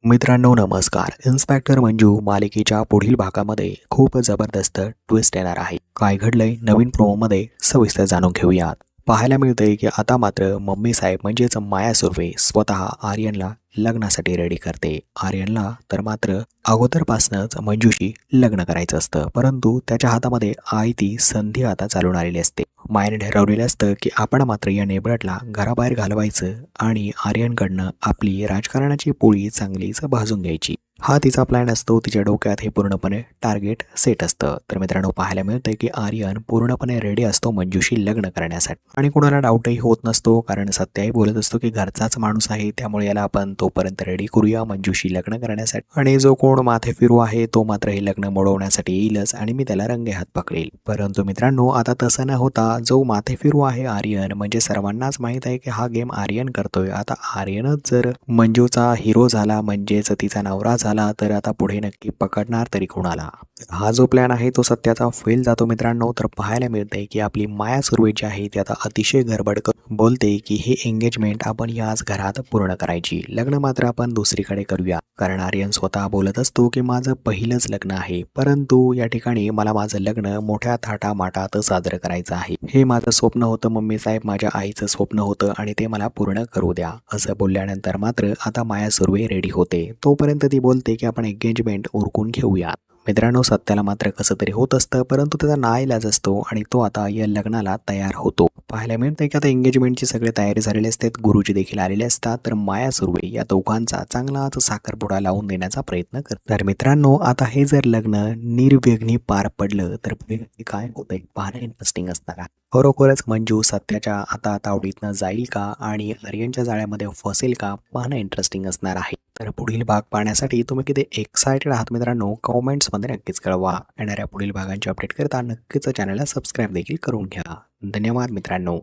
मित्रांनो नमस्कार. इन्स्पेक्टर मंजू मालिकेच्या पुढील भागामध्ये खूप जबरदस्त ट्विस्ट येणार आहे. काय घडलंय नवीन प्रोमोमध्ये सविस्तर जाणून घेऊयात. पाहायला मिळतंय की आता मात्र मम्मी साहेब म्हणजेच माया सुर्वे स्वतः आर्यनला लग्नासाठी रेडी करते. आर्यनला तर मात्र अगोदरपासूनच मंजूशी लग्न करायचं असतं, परंतु त्याच्या हातामध्ये ती संधी आता चालून आलेली असते. मायाने ठरवलेलं असतं की आपण मात्र या नेबरटला घराबाहेर घालवायचं आणि आर्यनकडनं आपली राजकारणाची पोळी चांगलीच भाजून घ्यायची. हा तिचा प्लॅन असतो. तिच्या डोक्यात हे पूर्णपणे टार्गेट सेट असतं. तर मित्रांनो पाहायला मिळतंय की आर्यन पूर्णपणे रेडी असतो मंजूशी लग्न करण्यासाठी आणि कुणाला डाऊटही होत नसतो, कारण सत्याही बोलत असतो की घरचाच माणूस आहे, त्यामुळे याला आपण तोपर्यंत रेडी करूया मंजूशी लग्न करण्यासाठी. आणि जो कोण माथे फिरू आहे तो मात्र हे लग्न मोडवण्यासाठी येईलच आणि मी त्याला रंगे हात पकडेल. परंतु मित्रांनो आता तसं न होता जो माथे फिरू आहे आर्यन, म्हणजे सर्वांनाच माहित आहे की हा गेम आर्यन करतोय. आता आर्यनच जर मंजूचा हिरो झाला, म्हणजेच तिचा नवरा झाला, तर आता पुढे नक्की पकडणार तरी कोणाला. हा जो प्लॅन आहे तो सत्याचा फेल जातो मित्रांनो. तर पाहायला मिळते की आपली माया सुर्वे जी आहे ती आता अतिशय गडबड करून बोलते की हे एंगेजमेंट आपण याच घरात पूर्ण करायची, लग्न मात्र आपण दुसरीकडे करूया. कारण आर्यन स्वतः बोलत असतो की माझं पहिलंच लग्न आहे, परंतु या ठिकाणी मला माझं लग्न मोठ्या थाटामाटात साजरं करायचं आहे. हे माझं स्वप्न होतं मम्मी साहेब, माझ्या आईचं स्वप्न होतं आणि ते मला पूर्ण करू द्या. असं बोलल्यानंतर मात्र आता माया सुर्वे रेडी होते. तोपर्यंत ती बोलते की आपण एंगेजमेंट उरकून घेऊया. मित्रांनो सत्याला मात्र कसं तरी होत असतं, परंतु त्याचा नाईलाज असतो आणि तो आता या लग्नाला तयार होतो. पाहायला मिळतंय की आता एंगेजमेंटची सगळी तयारी झालेली असते. गुरुजी देखील आलेले असतात. तर माया सुर्वे या दोघांचा चांगलाच साखरपुडा लावून देण्याचा प्रयत्न करतात. तर मित्रांनो आता हे जर लग्न निर्विघ्नी पार पडलं तर पुढे नक्की काय होतंय पाहणं इंटरेस्टिंग असणार आहे. खरोखरच मंजू सत्याच्या आता तावडीतनं जाईल का आणि आर्यनच्या जाळ्यामध्ये फसेल का, पाहणं इंटरेस्टिंग असणार आहे. तर पुढील भाग पाहण्यासाठी तुम्ही किती एक्सायटेड आहात मित्रांनो कॉमेंट्समध्ये नक्कीच कळवा. येणाऱ्या पुढील भागांची अपडेट करता नक्कीच चॅनलला सबस्क्राईब देखील करून घ्या. धन्यवाद मित्रांनो.